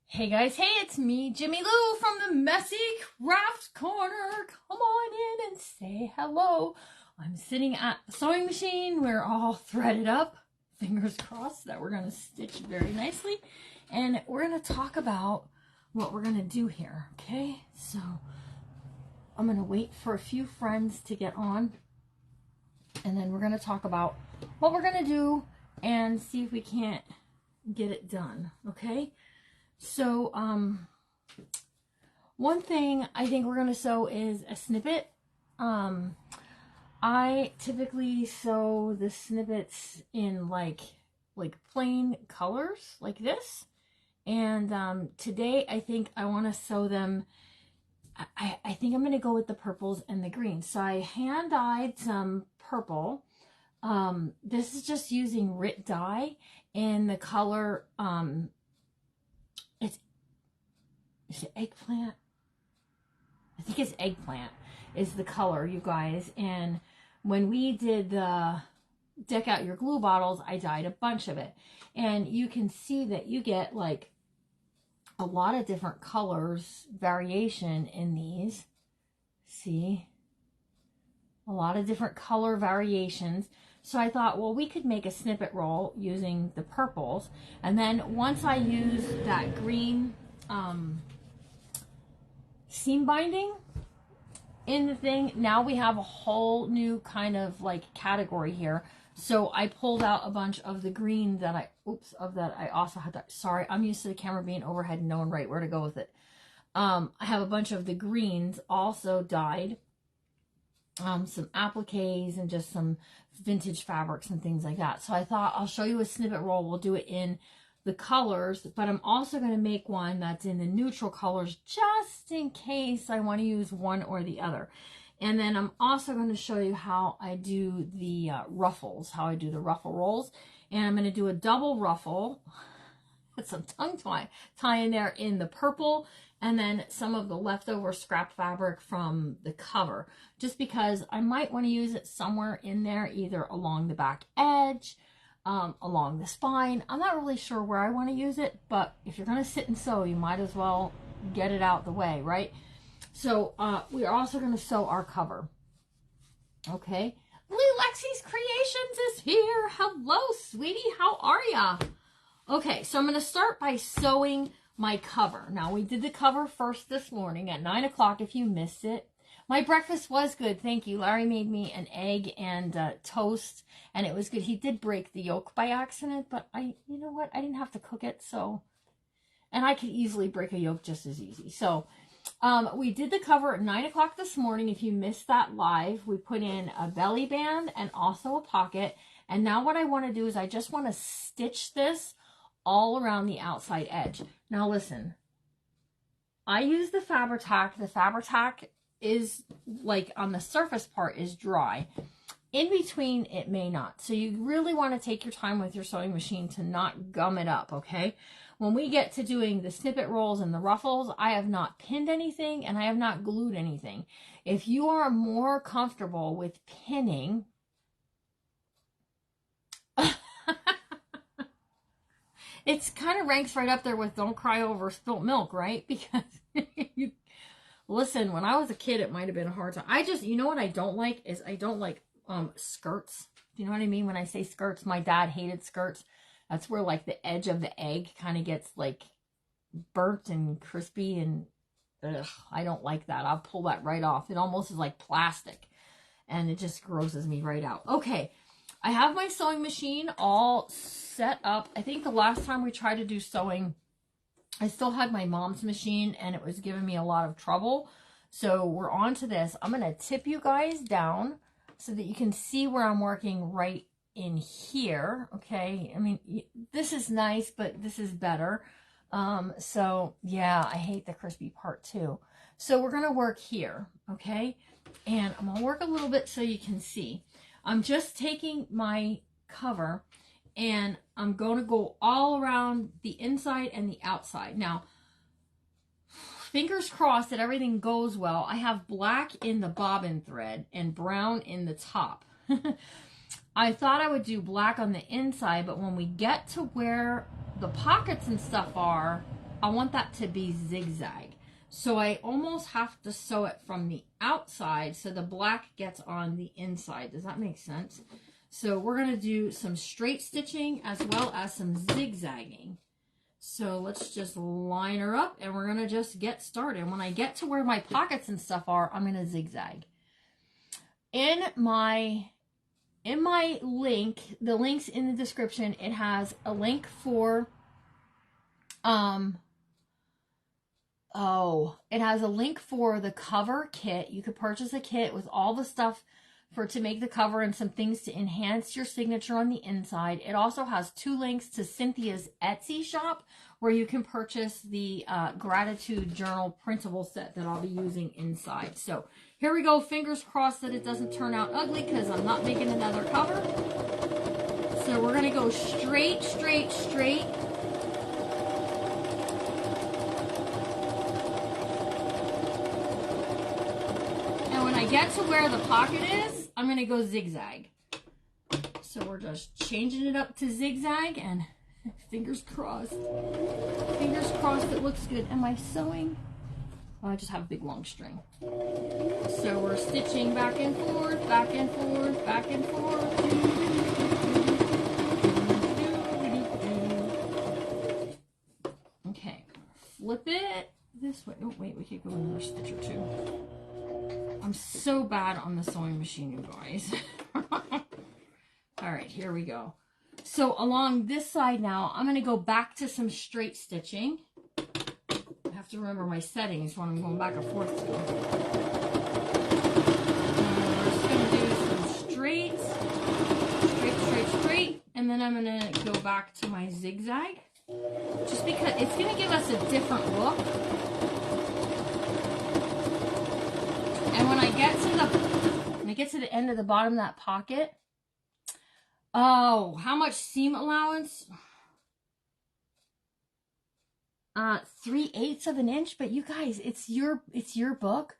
Hey guys, hey, it's me, Jimmy Lou from the Messy Craft Corner. Come on in and say hello. I'm sitting at the sewing machine. We're all threaded up. Fingers crossed that we're going to stitch very nicely. And we're going to talk about what we're going to do here, okay? So I'm going to wait for a few friends to get on. And then we're going to talk about what we're going to do and see if we can't get it done, okay? So, one thing I think we're going to sew is a snippet. I typically sew the snippets in like plain colors like this. And, today I think I want to sew them. I think I'm going to go with the purples and the greens. So I hand dyed some purple. This is just using Rit dye in the color, is it eggplant? I think it's eggplant is the color, you guys. And when we did the deck out your glue bottles, I dyed a bunch of it. And you can see that you get like a lot of different colors, variation in these. See? A lot of different color variations. So I thought, well, we could make a snippet roll using the purples. And then once I use that green seam binding in the thing, now we have a whole new kind of like category here. So I pulled out a bunch of the green that I also had that. Sorry, I'm used to the camera being overhead and knowing right where to go with it. I have a bunch of the greens also dyed. Some appliques and just some vintage fabrics and things like that. So I thought I'll show you a snippet roll. We'll do it in the colors, but I'm also going to make one that's in the neutral colors just in case I want to use one or the other. And then I'm also going to show you how I do the ruffles, how I do the ruffle rolls. And I'm going to do a double ruffle with some tongue tie in there in the purple, and then some of the leftover scrap fabric from the cover, just because I might want to use it somewhere in there, either along the back edge, along the spine. I'm not really sure where I want to use it, but if you're going to sit and sew, you might as well get it out the way, right? So we are also going to sew our cover. Okay. Lexi's Creations is here. Hello, sweetie. How are ya? Okay, so I'm going to start by sewing my cover. Now, we did the cover first this morning at 9 o'clock if you missed it. My breakfast was good, thank you. Larry made me an egg and toast, and it was good. He did break the yolk by accident, but you know what? I didn't have to cook it, so. And I could easily break a yolk just as easy. So, we did the cover at 9 o'clock this morning. If you missed that live, we put in a belly band and also a pocket. And now what I want to do is I just want to stitch this all around the outside edge. Now listen, I use the Fabri-Tac. The Fabri-Tac is like on the surface part is dry. In between, it may not. So you really want to take your time with your sewing machine to not gum it up, okay? When we get to doing the snippet rolls and the ruffles, I have not pinned anything and I have not glued anything. If you are more comfortable with pinning, it's kind of ranks right up there with don't cry over spilt milk, right? Because listen, when I was a kid, it might have been a hard time. You know what I don't like is I don't like skirts. Do you know what I mean? When I say skirts, my dad hated skirts. That's where like the edge of the egg kind of gets like burnt and crispy, and I don't like that. I'll pull that right off. It almost is like plastic and it just grosses me right out. Okay. I have my sewing machine all set up. I think the last time we tried to do sewing, I still had my mom's machine and it was giving me a lot of trouble. So we're on to this. I'm going to tip you guys down so that you can see where I'm working right in here. Okay. I mean, this is nice, but this is better. So yeah, I hate the crispy part too. So we're going to work here. Okay. And I'm going to work a little bit so you can see. I'm just taking my cover and I'm going to go all around the inside and the outside. Now, fingers crossed that everything goes well. I have black in the bobbin thread and brown in the top. I thought I would do black on the inside, but when we get to where the pockets and stuff are, I want that to be zigzag. So I almost have to sew it from the outside so the black gets on the inside. Does that make sense? So we're going to do some straight stitching as well as some zigzagging. So let's just line her up and we're going to just get started. When I get to where my pockets and stuff are, I'm going to zigzag. In my link, the link's in the description, it has a link for it has a link for the cover kit. You could purchase a kit with all the stuff to make the cover and some things to enhance your signature on the inside. It also has 2 links to Cynthia's Etsy shop where you can purchase the gratitude journal printable set that I'll be using inside. So here we go. Fingers crossed that it doesn't turn out ugly because I'm not making another cover. So we're going to go straight, straight, straight. And when I get to where the pocket is, I'm going to go zigzag. So we're just changing it up to zigzag and fingers crossed. Fingers crossed it looks good. Am I sewing? Oh, I just have a big long string. So we're stitching back and forth, back and forth, back and forth. Okay, flip it this way. Oh, wait, we could go another stitch or 2. I'm so bad on the sewing machine, you guys. All right, here we go. So along this side now, I'm going to go back to some straight stitching. I have to remember my settings when I'm going back and forth to. We're just going to do some straight, straight, straight, straight. And then I'm going to go back to my zigzag. Just because it's going to give us a different look. And when I get to the end of the bottom of that pocket, oh, how much seam allowance? 3/8 of an inch, but you guys, it's your book.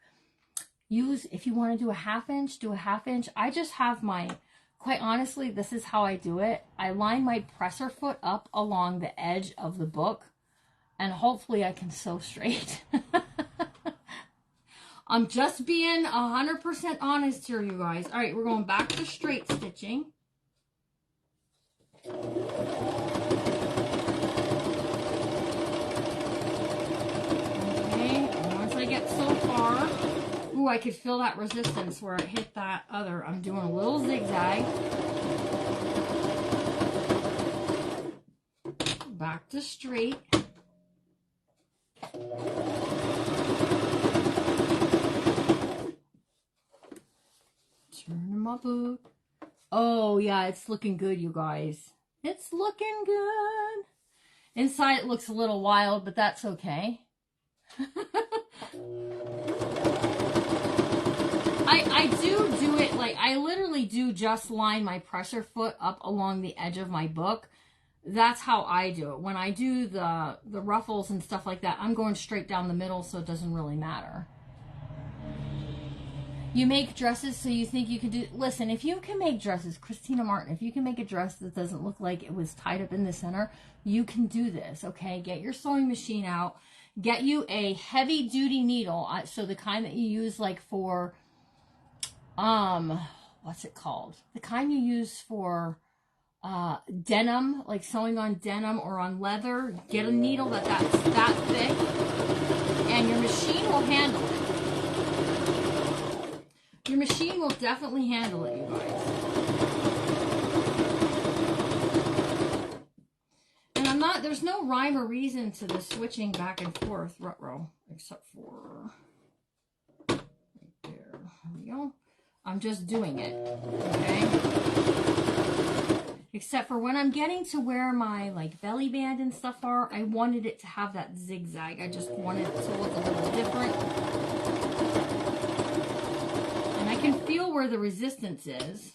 If you want to do a 1/2 inch, do a 1/2 inch. I just have quite honestly, this is how I do it. I line my presser foot up along the edge of the book, and hopefully I can sew straight. I'm just being 100% honest here, you guys. All right, we're going back to straight stitching. Okay, once I get so far, ooh, I could feel that resistance where I hit that other. I'm doing a little zigzag. Back to straight. Turn my book. Oh, yeah, it's looking good, you guys. It's looking good. Inside it looks a little wild, but that's okay. I do it, like, I literally do just line my presser foot up along the edge of my book. That's how I do it. When I do the ruffles and stuff like that, I'm going straight down the middle, so it doesn't really matter. You make dresses so you think you can do... Listen, if you can make dresses, Christina Martin, if you can make a dress that doesn't look like it was tied up in the center, you can do this, okay? Get your sewing machine out. Get you a heavy-duty needle. So the kind that you use, like, for... what's it called? The kind you use for... denim, like sewing on denim or on leather. Get a needle that's that thick, and your machine will handle it. Your machine will definitely handle it, you guys. And there's no rhyme or reason to the switching back and forth, rut-row, except for right there. There we go. I'm just doing it, okay? Except for when I'm getting to where my like belly band and stuff are, I wanted it to have that zigzag. I just wanted it to look a little different. And I can feel where the resistance is.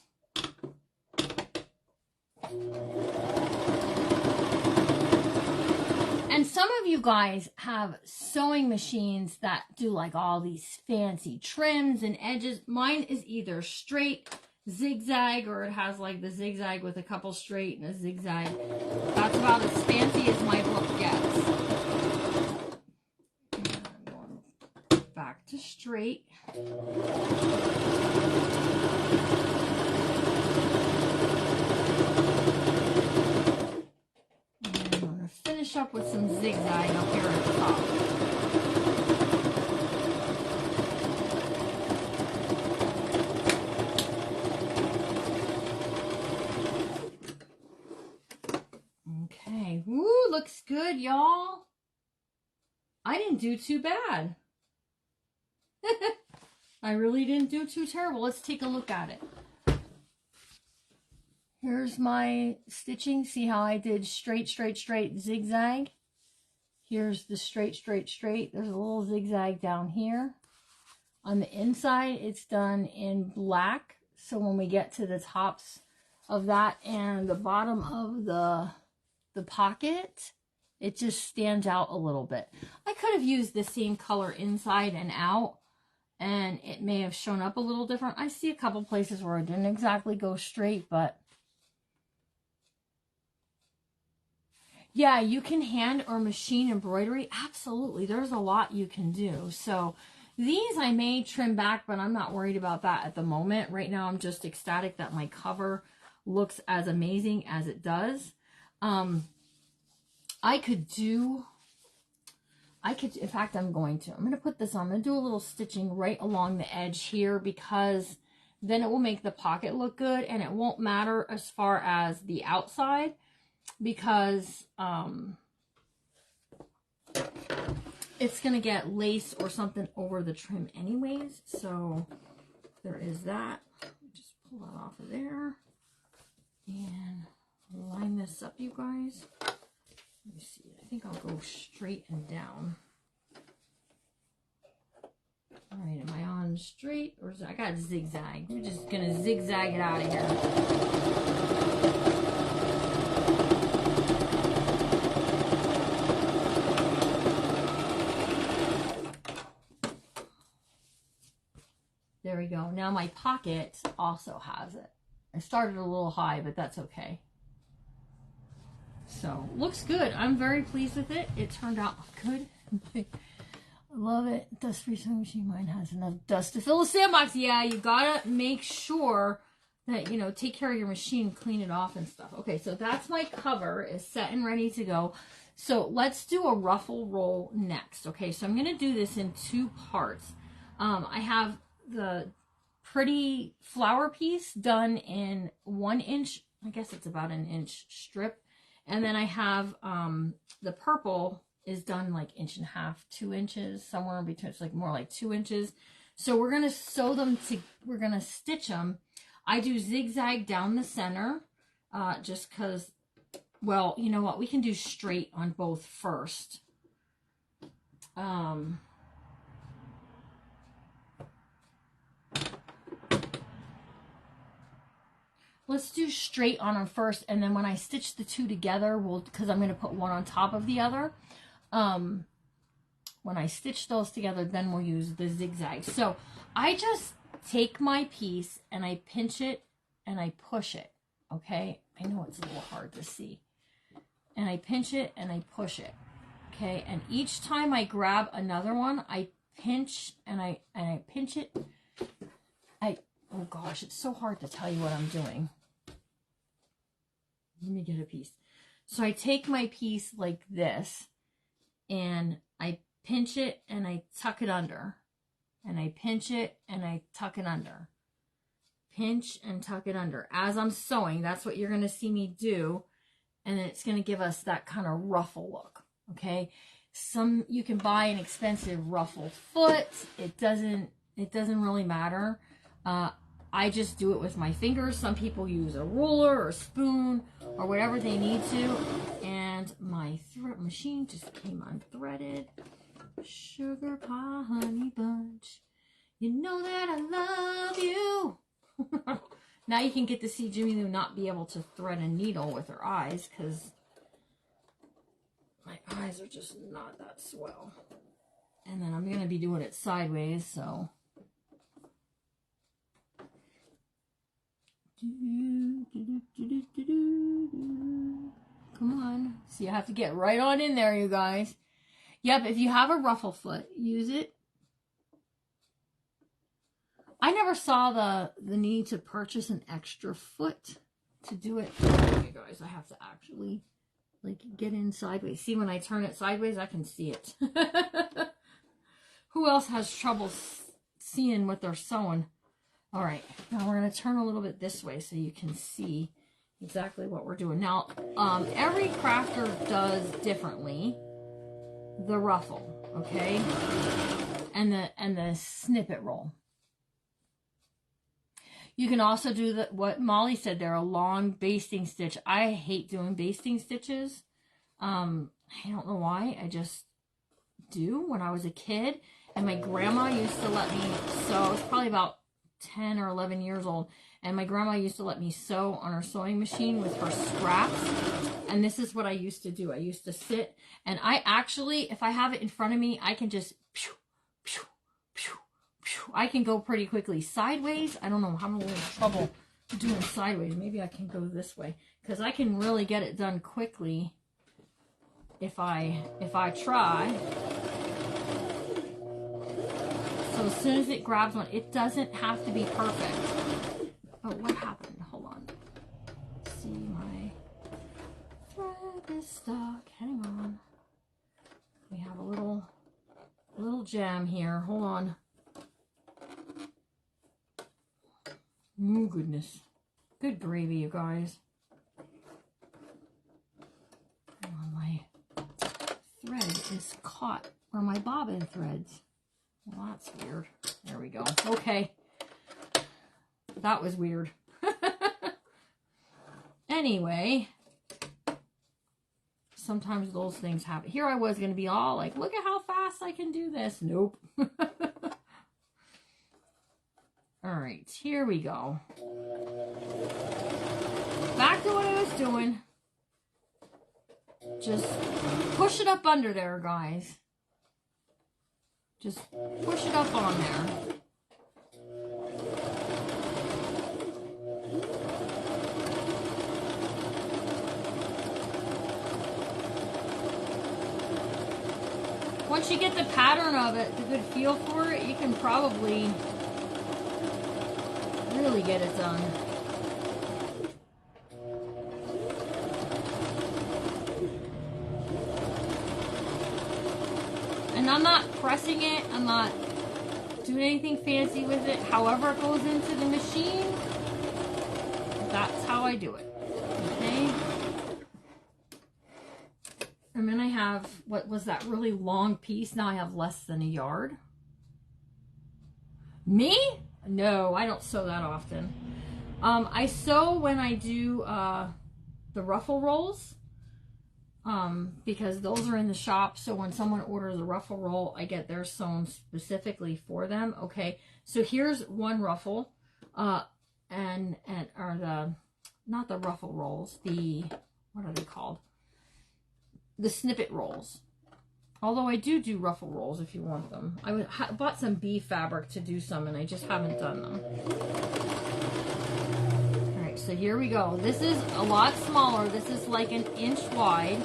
And some of you guys have sewing machines that do like all these fancy trims and edges. Mine is either straight, zigzag, or it has like the zigzag with a couple straight and a zigzag. That's about as fancy as my book gets. back to straight. And I'm going to finish up with some zigzag up here at the top. Okay, woo, looks good, y'all. I didn't do too bad. I really didn't do too terrible. Let's take a look at it. Here's my stitching. See how I did straight, straight, straight, zigzag. Here's the straight, straight, straight. There's a little zigzag down here. On the inside, it's done in black. So when we get to the tops of that and the bottom of the pocket, it just stands out a little bit. I could have used the same color inside and out, and it may have shown up a little different. I see a couple places where it didn't exactly go straight, but yeah, you can hand or machine embroidery. Absolutely. There's a lot you can do. So these I may trim back, but I'm not worried about that at the moment. Right now, I'm just ecstatic that my cover looks as amazing as it does. In fact, I'm going to put this on. I'm going to do a little stitching right along the edge here, because then it will make the pocket look good, and it won't matter as far as the outside, because it's going to get lace or something over the trim anyways. So there is that. Just pull that off of there and line this up, you guys. Let me see. I think I'll go straight and down. All right, am I on straight, or is it, I got zigzag? We're just gonna zigzag it out of here. There we go. Now my pocket also has it. I started a little high, but that's okay. So, looks good. I'm very pleased with it. It turned out good. I love it. Dust-free sewing machine. Mine has enough dust to fill a sandbox. Yeah, you gotta make sure that, you know, take care of your machine, clean it off and stuff. Okay, so that's my cover. Is set and ready to go. So, let's do a ruffle roll next. Okay, so I'm going to do this in two parts. I have the pretty flower piece done in 1 inch. I guess it's about an inch strip. And then I have the purple is done like 1.5 inches, 2 inches, somewhere in between. It's like more like 2 inches. So we're going to sew them to, we're going to stitch them. I do zigzag down the center just because, well, you know what? We can do straight on both first. Let's do straight on them first, and then when I stitch the two together, because I'm going to put one on top of the other, when I stitch those together, then we'll use the zigzag. So I just take my piece and I pinch it and I push it, okay? I know it's a little hard to see. And I pinch it and I push it, okay? And each time I grab another one, I pinch and I pinch it. Oh gosh, it's so hard to tell you what I'm doing. Let me get a piece. So I take my piece like this, and I pinch it and I tuck it under. And I pinch it and I tuck it under. Pinch and tuck it under. As I'm sewing, that's what you're going to see me do. And then it's going to give us that kind of ruffle look, okay? You can buy an expensive ruffle foot. It doesn't really matter. I just do it with my fingers. Some people use a ruler or a spoon or whatever they need to. And my machine just came unthreaded. Sugar pie honey bunch. You know that I love you. Now you can get to see Jimmy Lou not be able to thread a needle with her eyes, because my eyes are just not that swell. And then I'm going to be doing it sideways, so... Come on. See, I have to get right on in there, you guys. Yep, if you have a ruffle foot, use it. I never saw the need to purchase an extra foot to do it. Okay, guys, I have to actually like get in sideways. See, when I turn it sideways, I can see it. Who else has trouble seeing what they're sewing? All right, now we're going to turn a little bit this way so you can see exactly what we're doing. Now, every crafter does differently the ruffle, okay, and the snippet roll. You can also do what Molly said there, a long basting stitch. I hate doing basting stitches. I don't know why. I just do. When I was a kid, and my grandma used to let me sew. I was probably about 10 or 11 years old, and my grandma used to let me sew on her sewing machine with her scraps, and this is what I used to do. I used to sit, and I actually, if I have it in front of me, I can just pew, pew, pew, pew. I can go pretty quickly. Sideways, I don't know, I'm having a little trouble doing sideways. Maybe I can go this way, because I can really get it done quickly if I try. So as soon as it grabs one, it doesn't have to be perfect. Oh, what happened? Hold on. See, my thread is stuck. Hang on. We have a little jam here. Hold on. Oh, goodness. Good gravy, you guys. Hang on, my thread is caught where my bobbin threads. Well, that's weird. There we go. Okay. That was weird. Anyway, sometimes those things happen. Here I was going to be all like, look at how fast I can do this. Nope. All right, here we go. Back to what I was doing. Just push it up under there, guys. Just push it up on there. Once you get the pattern of it, the good feel for it, you can probably really get it done. And I'm not pressing it, I'm not doing anything fancy with it. However it goes into the machine, that's how I do it. Okay? And then I have, what was that really long piece? Now I have less than a yard. Me? No, I don't sew that often. I sew when I do the ruffle rolls. Because those are in the shop, so when someone orders a ruffle roll, I get theirs sewn specifically for them. Okay, so here's one ruffle, or not the ruffle rolls, what are they called? The snippet rolls. Although I do ruffle rolls if you want them. I bought some beef fabric to do some, and I just haven't done them. So here we go. This is a lot smaller. This is like 1 inch wide.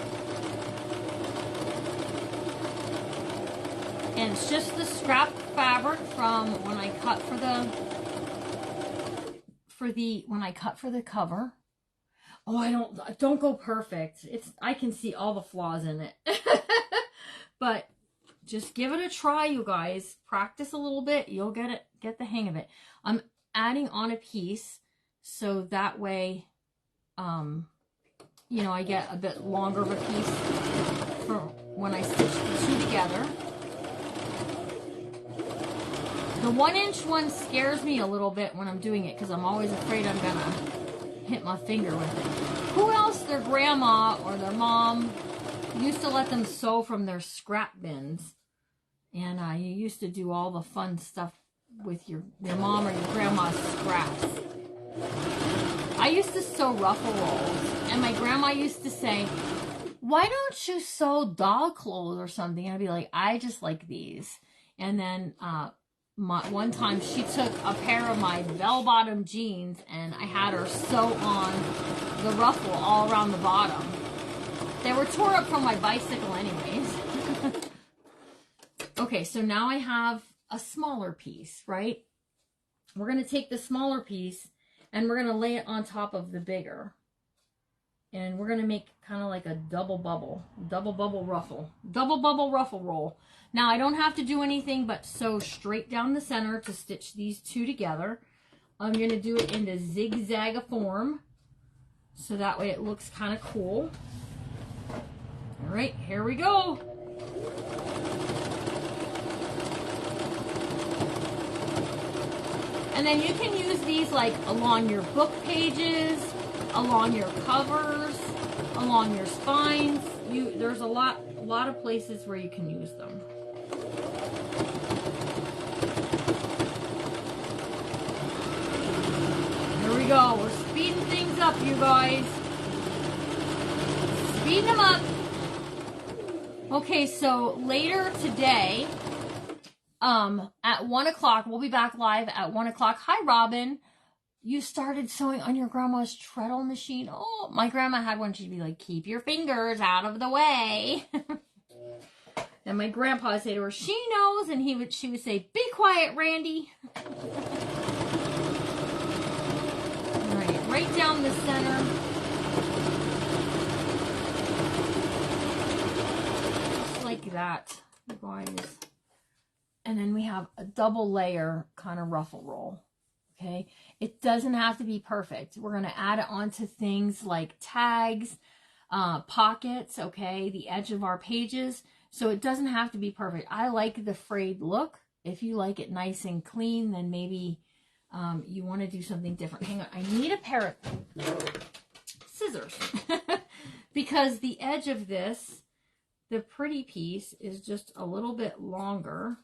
And it's just the scrap fabric from when I cut when I cut for the cover. Oh, don't go perfect. I can see all the flaws in it. But just give it a try, you guys. Practice a little bit. You'll get the hang of it. I'm adding on a piece. So that way, you know, I get a bit longer of a piece for when I stitch the two together. The 1 inch one scares me a little bit when I'm doing it because I'm always afraid I'm going to hit my finger with it. Who else, their grandma or their mom, used to let them sew from their scrap bins? And you used to do all the fun stuff with your mom or your grandma's scraps. I used to sew ruffle rolls, and my grandma used to say, why don't you sew doll clothes or something? And I'd be like, I just like these. And then one time she took a pair of my bell-bottom jeans, and I had her sew on the ruffle all around the bottom. They were tore up from my bicycle anyways. Okay, so now I have a smaller piece, right? we're going to take the smaller piece and we're going to lay it on top of the bigger. And we're going to make kind of like a double bubble ruffle roll. Now I don't have to do anything but sew straight down the center to stitch these two together. I'm going to do it in the zigzag form, so that way it looks kind of cool. All right, here we go. And then you can use these like along your book pages, along your covers, along your spines. There's a lot of places where you can use them. Here we go. We're speeding things up, you guys. Speeding them up. Okay, so later today, at 1 o'clock, we'll be back live at 1 o'clock. Hi, Robin. You started sewing on your grandma's treadle machine. Oh, my grandma had one. She'd be like, keep your fingers out of the way. And my grandpa would say to her, she knows. And she would say, be quiet, Randy. All right, right down the center. Just like that, you guys. And then we have a double layer kind of ruffle roll. Okay, it doesn't have to be perfect. We're going to add it onto things like tags, pockets, okay, the edge of our pages. So it doesn't have to be perfect. I like the frayed look. If you like it nice and clean, then maybe you want to do something different. Hang on, I need a pair of scissors because the edge of this, the pretty piece, is just a little bit longer.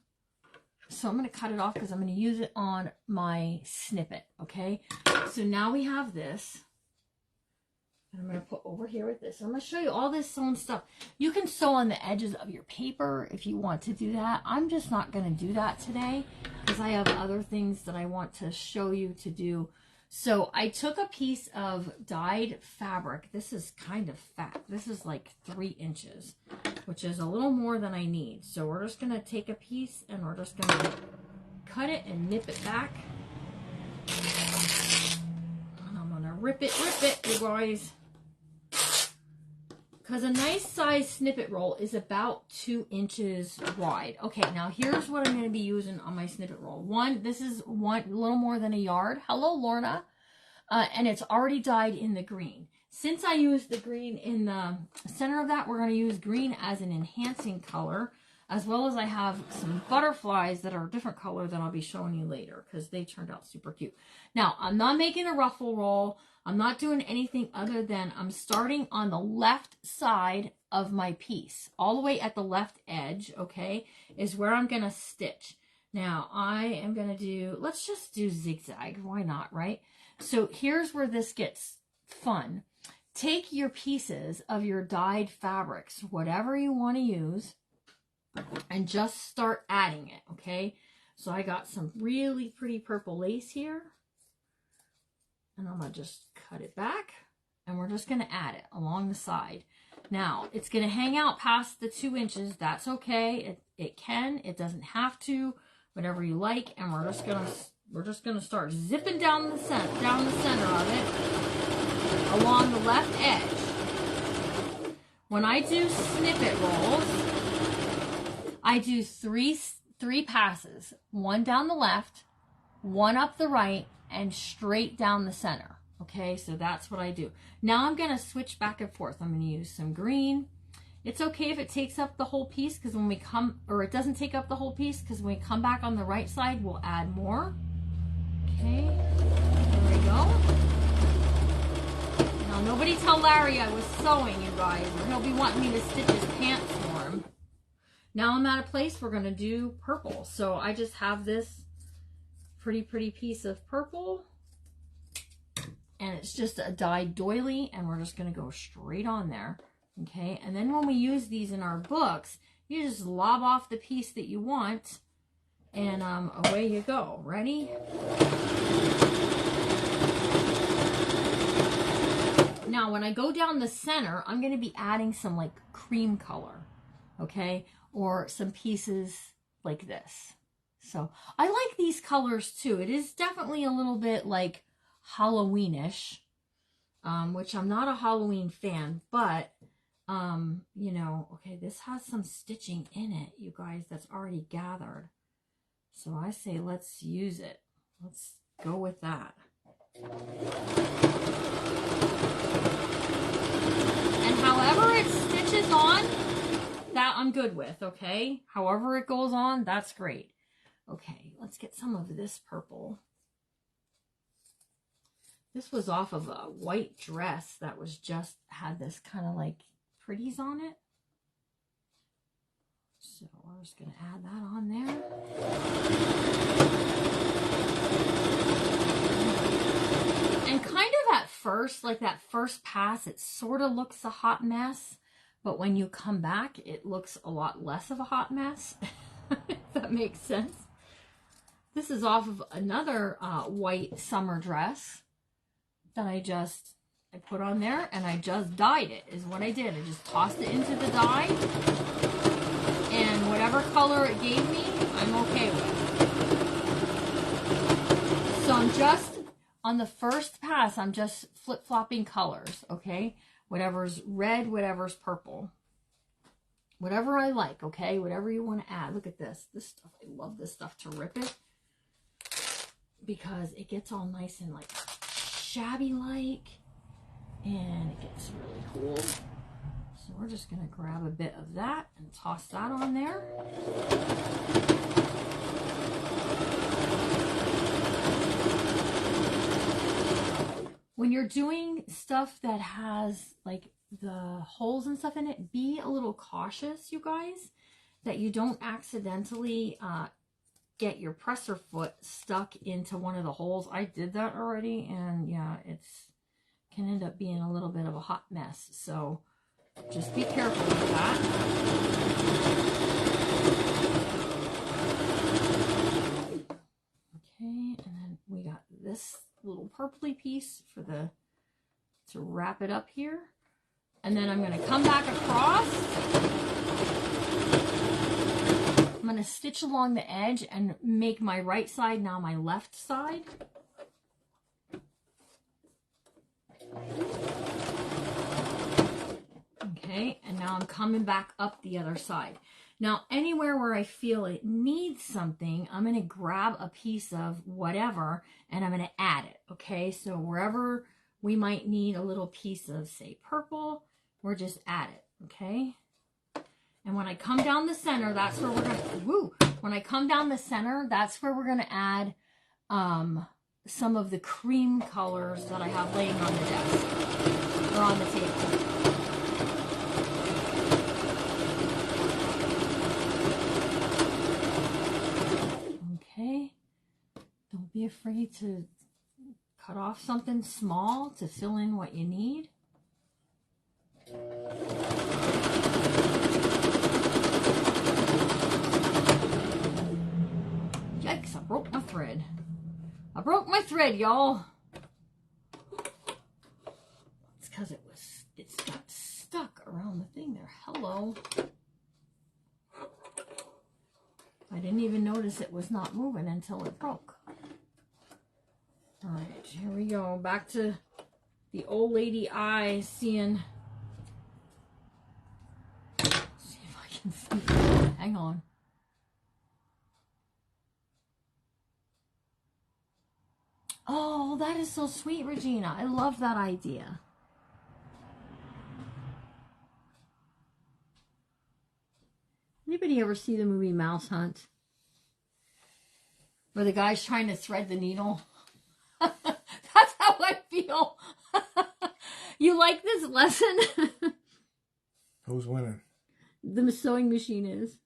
So I'm going to cut it off because I'm going to use it on my snippet, okay? So now we have this. And I'm going to put over here with this. I'm going to show you all this sewn stuff. You can sew on the edges of your paper if you want to do that. I'm just not going to do that today because I have other things that I want to show you to do. So I took a piece of dyed fabric. This is kind of fat. This is like 3 inches, which is a little more than I need. So we're just going to take a piece and we're just going to cut it and nip it back. And I'm going to rip it, you guys. Because a nice size snippet roll is about 2 inches wide. Okay, now here's what I'm going to be using on my snippet roll. This is a little more than a yard. Hello, Lorna. And it's already dyed in the green. Since I used the green in the center of that, we're going to use green as an enhancing color, as well as I have some butterflies that are a different color that I'll be showing you later because they turned out super cute. Now, I'm not making a ruffle roll. I'm not doing anything other than I'm starting on the left side of my piece. All the way at the left edge, okay, is where I'm going to stitch. Now, I am going to do, let's just do zigzag. Why not, right? So here's where this gets fun. Take your pieces of your dyed fabrics, whatever you want to use, and just start adding it, okay? So I got some really pretty purple lace here. And I'm going to just cut it back. And we're just going to add it along the side. Now, it's going to hang out past the 2 inches. That's okay. It can. It doesn't have to. Whatever you like. And we're just going to start zipping down the center of it along the left edge. When I do snippet rolls, I do three passes. 1 down the left, 1 up the right, and straight down the center. Okay, so that's what I do. Now I'm going to switch back and forth. I'm going to use some green. It's okay if it takes up the whole piece because when we come, or it doesn't take up the whole piece because when we come back on the right side, we'll add more. Okay, there we go. Now nobody tell Larry I was sewing, you guys, or he'll be wanting me to stitch his pants for him. Now I'm at a place we're going to do purple. So I just have this pretty piece of purple, and it's just a dyed doily, and we're just going to go straight on there. Okay, and then when we use these in our books, you just lob off the piece that you want, and away you go. Ready? Now when I go down the center, I'm going to be adding some like cream color, okay, or some pieces like this. So I like these colors too. It is definitely a little bit like Halloweenish, which I'm not a Halloween fan, but you know, okay, this has some stitching in it, you guys, that's already gathered. So I say let's use it. Let's go with that. And however it stitches on, that I'm good with, okay? However it goes on, that's great. Okay, let's get some of this purple. This was off of a white dress that was just had this kind of like pretties on it. So we're just going to add that on there. And kind of at first, like that first pass, it sort of looks a hot mess. But when you come back, it looks a lot less of a hot mess. If that makes sense. This is off of another white summer dress that I put on there, and I just dyed it, is what I did. I just tossed it into the dye, and whatever color it gave me, I'm okay with. So I'm just, on the first pass, I'm just flip-flopping colors, okay? Whatever's red, whatever's purple. Whatever I like, okay? Whatever you want to add. Look at this. This stuff, I love this stuff to rip it, because it gets all nice and like shabby-like, and it gets really cool. So we're just going to grab a bit of that and toss that on there. When you're doing stuff that has like the holes and stuff in it, be a little cautious, you guys, that you don't accidentally get your presser foot stuck into one of the holes. I did that already, and yeah, it's can end up being a little bit of a hot mess. So just be careful with that. Okay, and then we got this little purpley piece for the to wrap it up here. And then I'm going to come back across. I'm going to stitch along the edge and make my right side now my left side. Okay, and now I'm coming back up the other side. Now, anywhere where I feel it needs something, I'm going to grab a piece of whatever and I'm going to add it, okay? So wherever we might need a little piece of, say, purple, we're just add it, okay? And when I come down the center, that's where we're going to, when I come down the center, that's where we're going to add some of the cream colors that I have laying on the desk or on the table. Okay, don't be afraid to cut off something small to fill in what you need. Yikes, I broke my thread. I broke my thread, y'all. It's because it's got stuck around the thing there. Hello. I didn't even notice it was not moving until it broke. All right, here we go. Back to the old lady eye seeing. Let's see if I can see. Hang on. Oh, that is so sweet, Regina. I love that idea. Anybody ever see the movie Mouse Hunt? Where the guy's trying to thread the needle? That's how I feel. You like this lesson? Who's winning? The sewing machine is.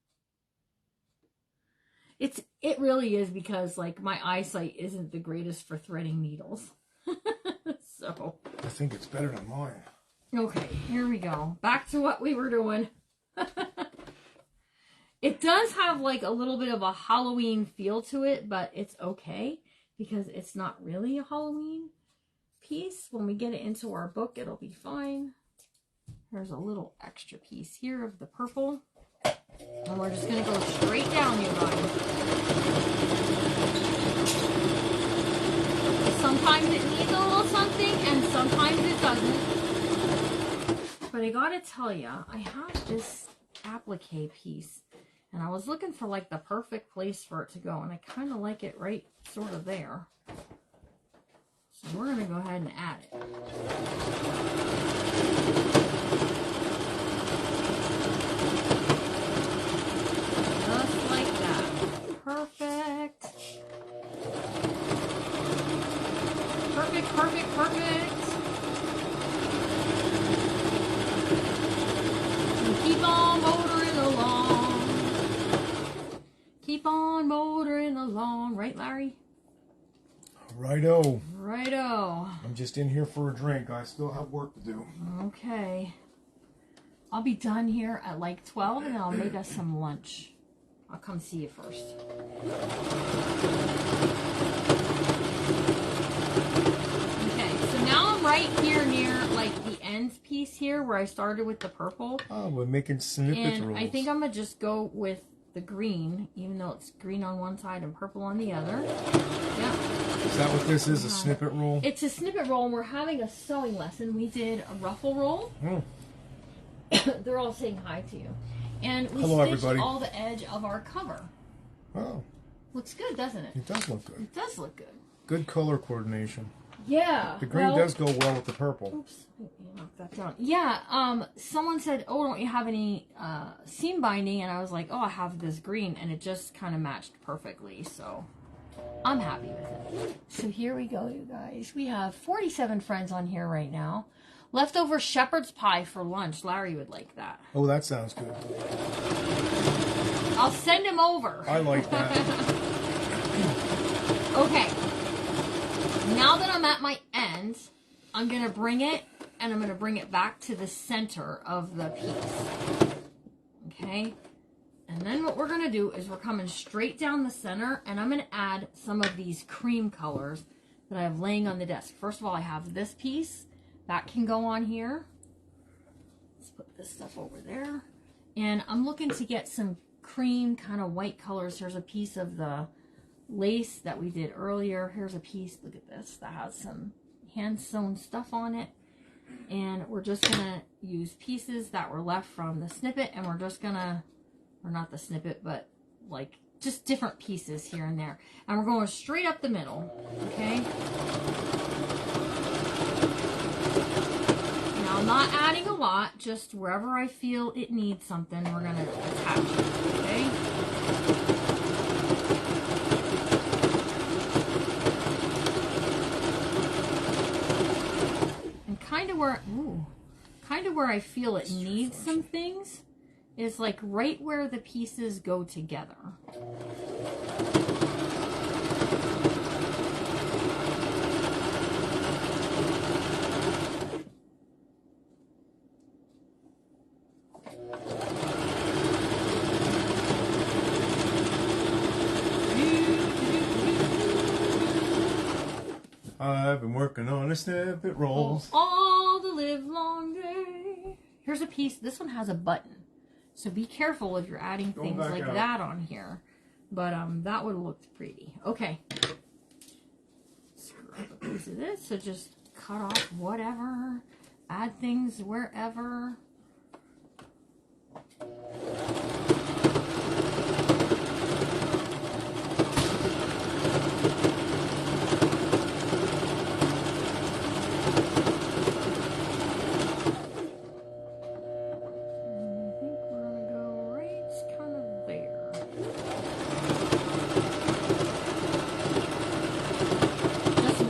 It really is, because like my eyesight isn't the greatest for threading needles. So I think it's better than mine. okay, here we go. Back to what we were doing. It does have like a little bit of a Halloween feel to it, but it's okay because it's not really a Halloween piece. When we get it into our book, it'll be fine. There's a little extra piece here of the purple. And we're just going to go straight down, you guys. sometimes it needs a little something and sometimes it doesn't. But I gotta tell ya, I have this applique piece and I was looking for like the perfect place for it to go, and I kind of like it right sort of there. So we're gonna go ahead and add it. Just like that. Perfect. Perfect, perfect, perfect. And keep on motoring along. Keep on motoring along. Right, Larry? Righto. Righto. I'm just in here for a drink. I still have work to do. Okay. I'll be done here at like 12 and I'll make us some lunch. I'll come see you first. Okay, so now I'm right here near like the end piece here where I started with the purple. Oh, we're making snippet rolls. I think I'm going to just go with the green, even though it's green on one side and purple on the other. Yeah. Is that what this is, a snippet roll? It's a snippet roll, and we're having a sewing lesson. We did a ruffle roll. They're all saying hi to you. And we stitched everybody. all the edge of our cover. Oh. Looks good, doesn't it? It does look good. It does look good. Good color coordination. Yeah. The green does go well with the purple. Oops. You knocked that down. Yeah. Someone said, oh, don't you have any seam binding? And I was like, oh, I have this green. And it just kind of matched perfectly. So I'm happy with it. So here we go, you guys. We have 47 friends on here right now. Leftover shepherd's pie for lunch. Larry would like that. Oh, that sounds good. I'll send him over. I like that. Okay. Now that I'm at my end, I'm going to bring it, and I'm going to bring it back to the center of the piece. Okay? And then what we're going to do is we're coming straight down the center, and I'm going to add some of these cream colors that I have laying on the desk. First of all, I have this piece. That can go on here. Let's put this stuff over there. And I'm looking to get some cream kind of white colors. Here's a piece of the lace that we did earlier. Here's a piece, look at this, that has some hand sewn stuff on it. And we're just gonna use pieces that were left from the snippet, and we're just gonna, or not the snippet, but like just different pieces here and there. And we're going straight up the middle, okay? Now I'm not adding a lot, just wherever I feel it needs something, we're gonna attach it, okay? Kind of where I feel it needs some things is like right where the pieces go together. I've been working on a snippet rolls. All the live long day. Here's a piece. This one has a button. So be careful if you're adding things like that on here. But that would have looked pretty. Okay. Screw up a piece of this. So just cut off whatever. Add things wherever.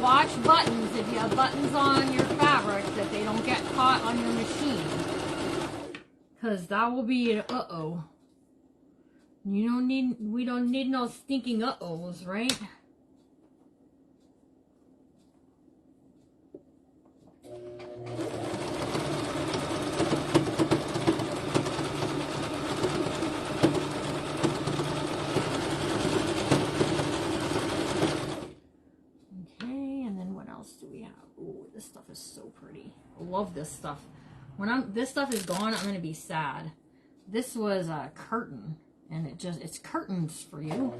Watch buttons if you have buttons on your fabric that they don't get caught on your machine, because that will be an uh-oh. We don't need no stinking uh-ohs, right? This stuff is so pretty. I love this stuff. When this stuff is gone, I'm gonna be sad. This was a curtain And it's curtains for you.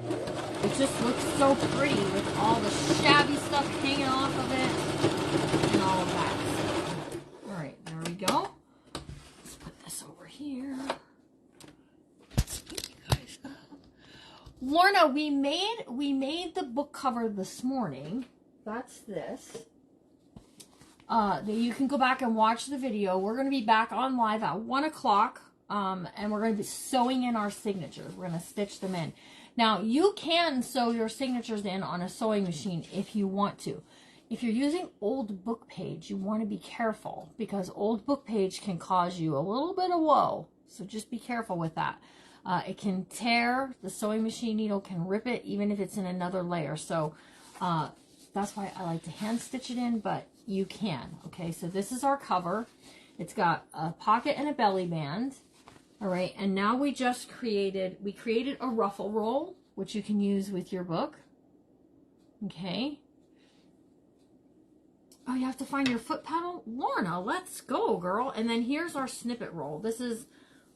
It just looks so pretty with all the shabby stuff hanging off of it and all of that. All right, there we go. Let's put this over here. Lorna, we made the book cover this morning. That's this. You can go back and watch the video. We're going to be back on live at 1 o'clock. And we're going to be sewing in our signatures. We're going to stitch them in. Now, you can sew your signatures in on a sewing machine if you want to. If you're using old book page, you want to be careful because old book page can cause you a little bit of woe. So just be careful with that. It can tear, the sewing machine needle can rip it even if it's in another layer. So that's why I like to hand stitch it in, but you can. Okay, so this is our cover. It's got a pocket and a belly band. All right, and now we created a ruffle roll, which you can use with your book. Okay. Oh, you have to find your foot pedal? Lorna, let's go, girl. And then here's our snippet roll. This is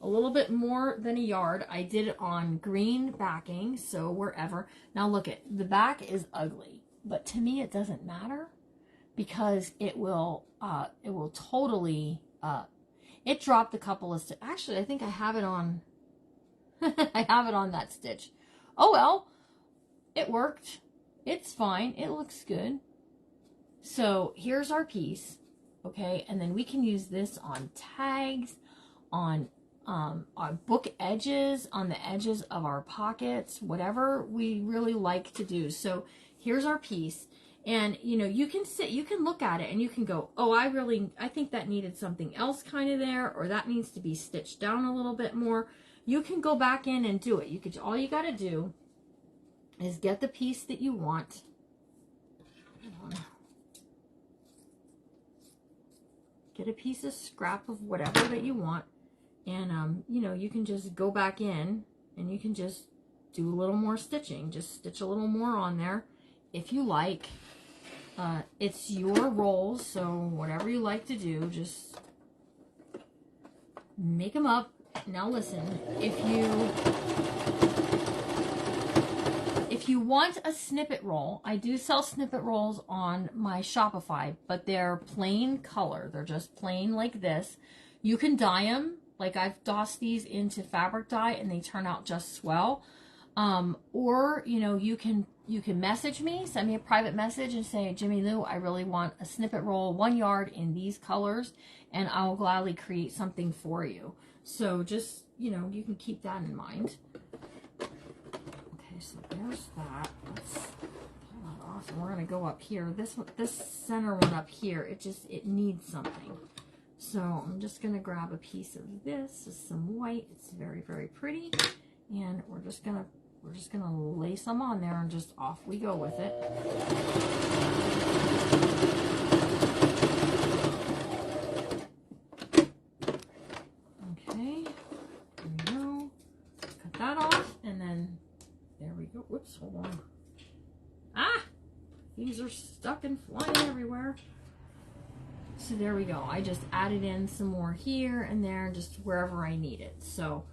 a little bit more than a yard. I did it on green backing, so wherever. Now look at, the back is ugly, but to me it doesn't matter because it will totally, it dropped a couple of stitches. Actually, I think I have it on, I have it on that stitch. Oh well, it worked. It's fine. It looks good. So here's our piece, okay? And then we can use this on tags, on our book edges, on the edges of our pockets, whatever we really like to do. So here's our piece. And, you know, you can look at it and you can go, oh, I think that needed something else kind of there, or that needs to be stitched down a little bit more. You can go back in and do it. All you got to do is get the piece that you want. Get a piece of scrap of whatever that you want. And, you know, you can just go back in and you can just do a little more stitching. Just stitch a little more on there if you like. It's your rolls, so whatever you like to do, just make them up. Now listen, if you want a snippet roll, I do sell snippet rolls on my Shopify, but they're plain color. They're just plain like this. You can dye them. Like I've dossed these into fabric dye and they turn out just swell. Or, you know, you can message me, send me a private message and say, Jimmy Lou, I really want a snippet roll, 1 yard in these colors, and I will gladly create something for you. So just, you know, you can keep that in mind. Okay, so there's that. Let's pull that off. And we're going to go up here. This center one up here, it needs something. So I'm just going to grab a piece of this. This is some white. It's very, very pretty. And we're just gonna lay some on there and just off we go with it. Okay, there we go. Cut that off, and then there we go. Whoops, hold on. Ah, things are stuck and flying everywhere. So there we go. I just added in some more here and there, just wherever I need it. So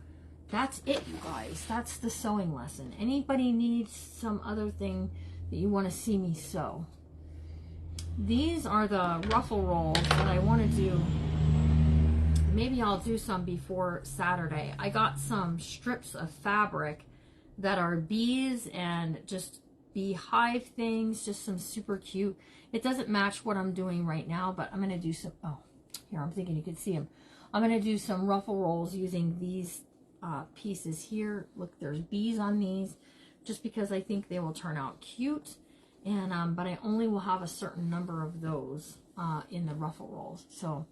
that's it, you guys. That's the sewing lesson. Anybody needs some other thing that you want to see me sew? These are the ruffle rolls that I want to do. Maybe I'll do some before Saturday. I got some strips of fabric that are bees and just beehive things, just some super cute. It doesn't match what I'm doing right now, but I'm going to do some, oh, here, I'm thinking you could see them. I'm going to do some ruffle rolls using these pieces here. Look, there's bees on these, just because I think they will turn out cute. And but I only will have a certain number of those in the ruffle rolls. So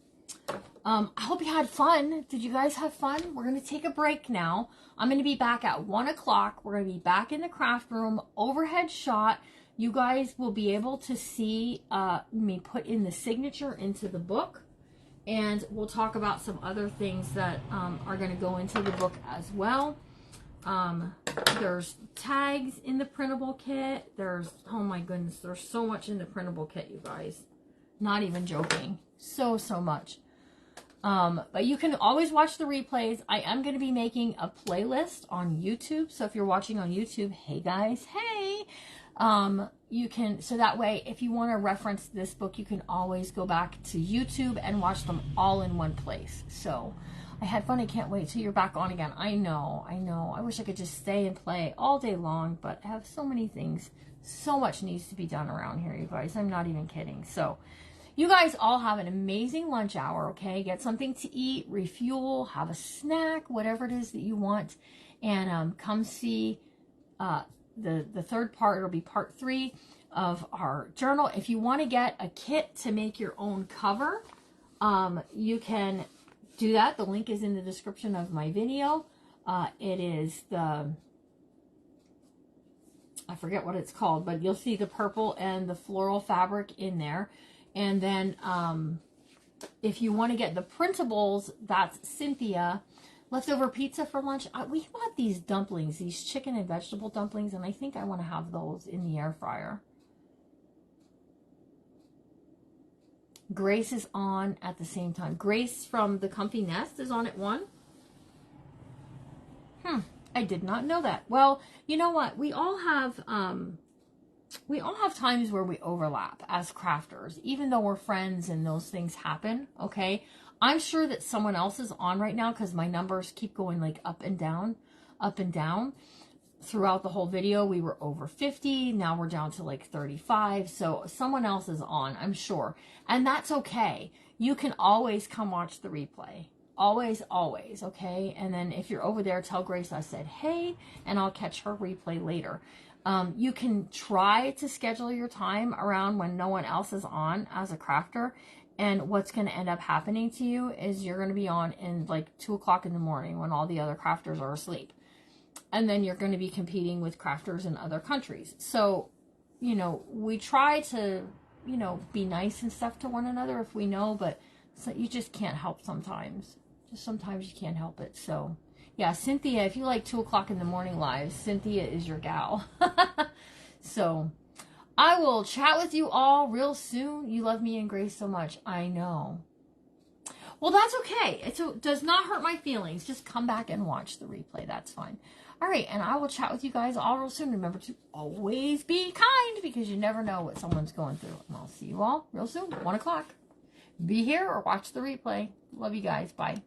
I hope you had fun. Did you guys have fun? We're going to take a break now. I'm going to be back at 1 o'clock. We're going to be back in the craft room, overhead shot. You guys will be able to see me put in the signature into the book. And we'll talk about some other things that are going to go into the book as well. There's tags in the printable kit. There's, oh my goodness, there's so much in the printable kit, you guys. Not even joking. So much. But you can always watch the replays. I am going to be making a playlist on YouTube. So if you're watching on YouTube, hey guys, hey, you can, so that way, if you want to reference this book, you can always go back to YouTube and watch them all in one place. So I had fun. I can't wait till you're back on again. I know. I wish I could just stay and play all day long, but I have so many things. So much needs to be done around here, you guys. I'm not even kidding. So you guys all have an amazing lunch hour, okay? Get something to eat, refuel, have a snack, whatever it is that you want. And come see the third part. It'll be part 3 of our journal. If you want to get a kit to make your own cover, you can do that. The link is in the description of my video. It is the, I forget what it's called, but you'll see the purple and the floral fabric in there. And then if you want to get the printables, that's Cynthia. Leftover pizza for lunch. We bought these dumplings, these chicken and vegetable dumplings, and I think I want to have those in the air fryer. Grace is on at the same time. Grace from the Comfy Nest is on at 1. I did not know that. Well, you know what? We all have times where we overlap as crafters, even though we're friends and those things happen, okay? I'm sure that someone else is on right now because my numbers keep going like up and down. Throughout the whole video, we were over 50. Now we're down to like 35. So someone else is on, I'm sure. And that's okay. You can always come watch the replay. Always, always, okay? And then if you're over there, tell Grace I said, hey, and I'll catch her replay later. You can try to schedule your time around when no one else is on as a crafter. And what's going to end up happening to you is you're going to be on in like 2 o'clock in the morning when all the other crafters are asleep. And then you're going to be competing with crafters in other countries. So, you know, we try to, you know, be nice and stuff to one another if we know, but so you just can't help sometimes. Just sometimes you can't help it. So, yeah, Cynthia, if you like 2 o'clock in the morning lives, Cynthia is your gal. So, I will chat with you all real soon. You love me and Grace so much. I know. Well, that's okay. It does not hurt my feelings. Just come back and watch the replay. That's fine. All right, and I will chat with you guys all real soon. Remember to always be kind because you never know what someone's going through. And I'll see you all real soon, 1 o'clock. Be here or watch the replay. Love you guys. Bye.